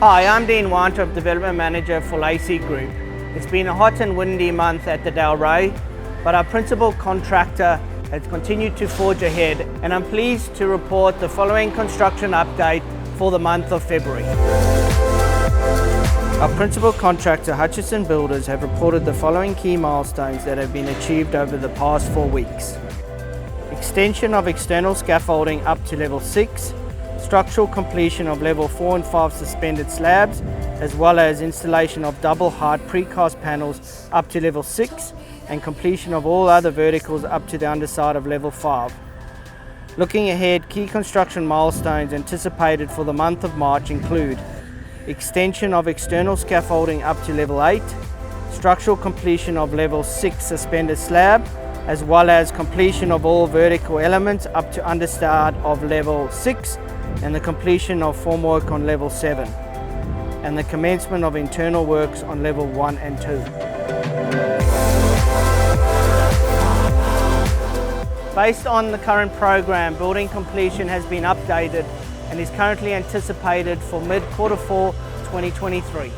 Hi, I'm Dean Wanthrop, Development Manager for Lacey Group. It's been a hot and windy month at the Delray, but our principal contractor has continued to forge ahead, and I'm pleased to report the following construction update for the month of February. Our principal contractor, Hutchison Builders, have reported the following key milestones that have been achieved over the past 4 weeks. Extension of external scaffolding up to level 6, structural completion of level 4 and 5 suspended slabs, as well as installation of double height precast panels up to level 6, and completion of all other verticals up to the underside of level 5. Looking ahead, key construction milestones anticipated for the month of March include extension of external scaffolding up to level 8, structural completion of level 6 suspended slab, as well as completion of all vertical elements up to underside of level 6, and the completion of formwork on level 7, and the commencement of internal works on level 1 and 2. Based on the current program, building completion has been updated and is currently anticipated for mid-Q4 2023.